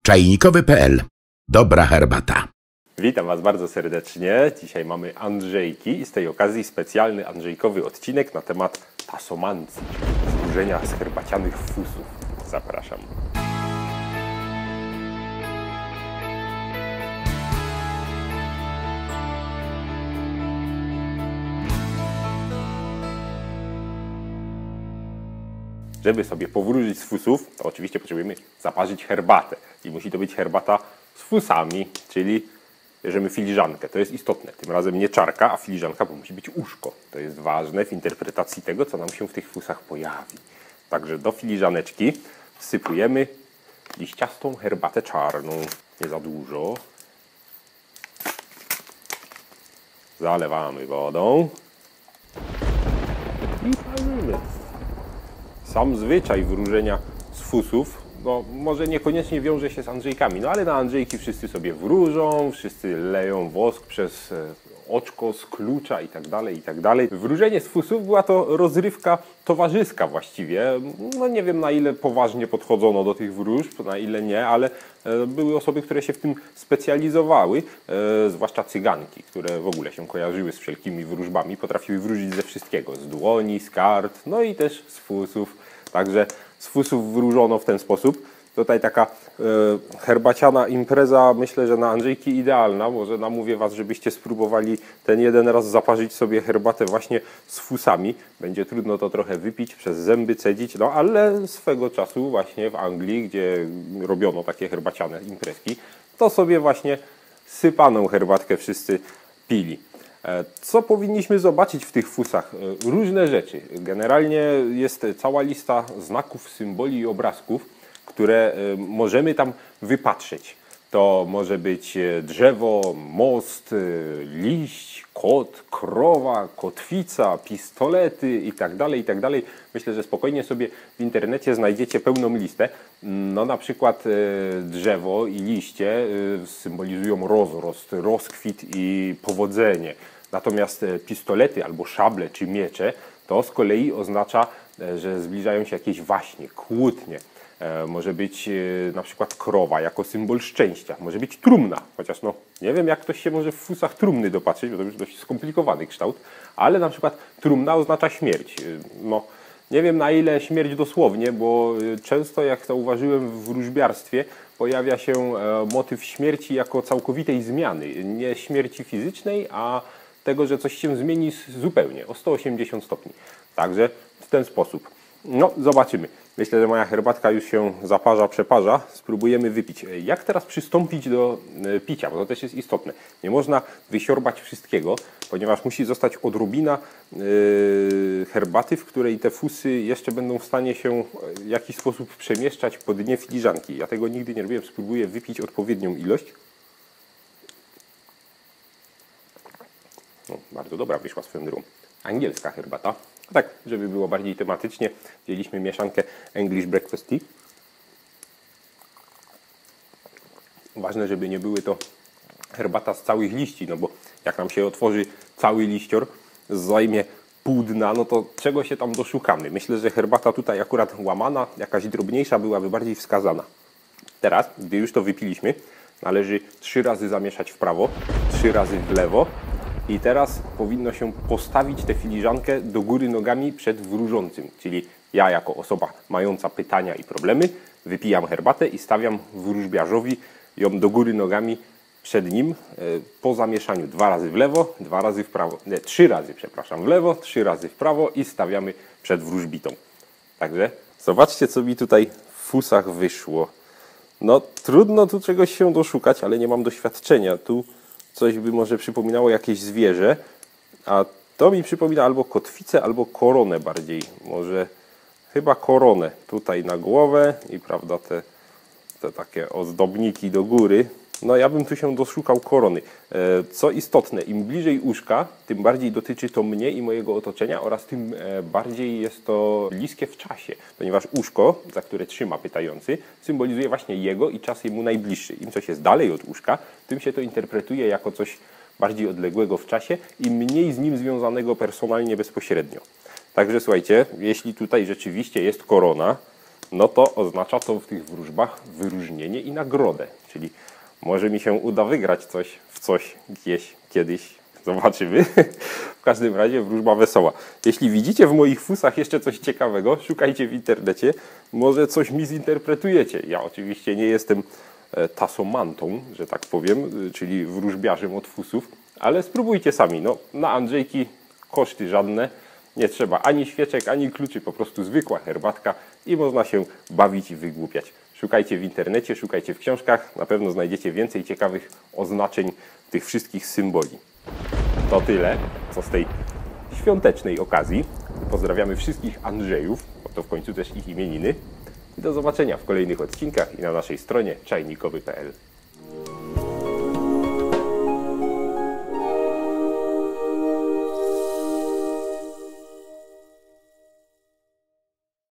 Czajnikowy.pl. Dobra herbata. Witam Was bardzo serdecznie. Dzisiaj mamy Andrzejki i z tej okazji specjalny andrzejkowy odcinek na temat tasomancji, wróżenia z herbacianych fusów. Zapraszam. Żeby sobie powróżyć z fusów, to oczywiście potrzebujemy zaparzyć herbatę. I musi to być herbata z fusami, czyli bierzemy filiżankę. To jest istotne. Tym razem nie czarka, a filiżanka, bo musi być uszko. To jest ważne w interpretacji tego, co nam się w tych fusach pojawi. Także do filiżaneczki wsypujemy liściastą herbatę czarną. Nie za dużo. Zalewamy wodą. I parzymy. Sam zwyczaj wróżenia z fusów, no może niekoniecznie wiąże się z Andrzejkami, no ale na Andrzejki wszyscy sobie wróżą, wszyscy leją wosk przez oczko z klucza i tak dalej, i tak dalej. Wróżenie z fusów była to rozrywka towarzyska właściwie. No nie wiem, na ile poważnie podchodzono do tych wróżb, na ile nie, ale były osoby, które się w tym specjalizowały, zwłaszcza cyganki, które w ogóle się kojarzyły z wszelkimi wróżbami, potrafiły wróżyć ze wszystkiego, z dłoni, z kart, no i też z fusów. Także z fusów wróżono w ten sposób. Tutaj taka herbaciana impreza, myślę, że na Andrzejki idealna. Może namówię Was, żebyście spróbowali ten jeden raz zaparzyć sobie herbatę właśnie z fusami. Będzie trudno to trochę wypić, przez zęby cedzić, no ale swego czasu właśnie w Anglii, gdzie robiono takie herbaciane imprezki, to sobie właśnie sypaną herbatkę wszyscy pili. Co powinniśmy zobaczyć w tych fusach? Różne rzeczy. Generalnie jest cała lista znaków, symboli i obrazków, które możemy tam wypatrzeć. To może być drzewo, most, liść, kot, krowa, kotwica, pistolety itd., itd. Myślę, że spokojnie sobie w internecie znajdziecie pełną listę. No na przykład drzewo i liście symbolizują rozrost, rozkwit i powodzenie. Natomiast pistolety albo szable czy miecze to z kolei oznacza, że zbliżają się jakieś waśnie, kłótnie. Może być na przykład krowa jako symbol szczęścia. Może być trumna, chociaż no nie wiem, jak ktoś się może w fusach trumny dopatrzyć, bo to już dość skomplikowany kształt, ale na przykład trumna oznacza śmierć. No, nie wiem, na ile śmierć dosłownie, bo często, jak zauważyłem w wróżbiarstwie, pojawia się motyw śmierci jako całkowitej zmiany. Nie śmierci fizycznej, a tego, że coś się zmieni zupełnie, o 180 stopni. Także w ten sposób. No, zobaczymy. Myślę, że moja herbatka już się zaparza, przeparza. Spróbujemy wypić. Jak teraz przystąpić do picia? Bo to też jest istotne. Nie można wysiorbać wszystkiego, ponieważ musi zostać odrobina herbaty, w której te fusy jeszcze będą w stanie się w jakiś sposób przemieszczać po dnie filiżanki. Ja tego nigdy nie robiłem. Spróbuję wypić odpowiednią ilość. No, bardzo dobra wyszła swoją drogą. Angielska herbata. Tak, żeby było bardziej tematycznie, wzięliśmy mieszankę English Breakfast Tea. Ważne, żeby nie były to herbata z całych liści, no bo jak nam się otworzy cały liścior, zajmie pół dna, no to czego się tam doszukamy? Myślę, że herbata tutaj akurat łamana, jakaś drobniejsza byłaby bardziej wskazana. Teraz, gdy już to wypiliśmy, należy 3 razy zamieszać w prawo, 3 razy w lewo. I teraz powinno się postawić tę filiżankę do góry nogami przed wróżącym. Czyli ja jako osoba mająca pytania i problemy wypijam herbatę i stawiam wróżbiarzowi ją do góry nogami przed nim po zamieszaniu 2 razy w lewo, 2 razy w prawo. Nie, 3 razy, przepraszam, w lewo, 3 razy w prawo i stawiamy przed wróżbitą. Także zobaczcie, co mi tutaj w fusach wyszło. No trudno tu czegoś się doszukać, ale nie mam doświadczenia. Tu coś by może przypominało jakieś zwierzę, a to mi przypomina albo kotwicę, albo koronę bardziej. Może chyba koronę tutaj na głowę i prawda te takie ozdobniki do góry. No ja bym tu się doszukał korony. Co istotne, im bliżej uszka, tym bardziej dotyczy to mnie i mojego otoczenia oraz tym bardziej jest to bliskie w czasie, ponieważ uszko, za które trzyma pytający, symbolizuje właśnie jego i czas jemu najbliższy. Im coś jest dalej od uszka, tym się to interpretuje jako coś bardziej odległego w czasie i mniej z nim związanego personalnie bezpośrednio. Także słuchajcie, jeśli tutaj rzeczywiście jest korona, no to oznacza to w tych wróżbach wyróżnienie i nagrodę. Czyli może mi się uda wygrać coś gdzieś, kiedyś. Zobaczymy. W każdym razie wróżba wesoła. Jeśli widzicie w moich fusach jeszcze coś ciekawego, szukajcie w internecie. Może coś mi zinterpretujecie. Ja oczywiście nie jestem tasomantą, że tak powiem, czyli wróżbiarzem od fusów, ale spróbujcie sami. No, na Andrzejki koszty żadne. Nie trzeba ani świeczek, ani kluczy, po prostu zwykła herbatka i można się bawić i wygłupiać. Szukajcie w internecie, szukajcie w książkach, na pewno znajdziecie więcej ciekawych oznaczeń tych wszystkich symboli. To tyle, co z tej świątecznej okazji. Pozdrawiamy wszystkich Andrzejów, bo to w końcu też ich imieniny. I do zobaczenia w kolejnych odcinkach i na naszej stronie czajnikowy.pl.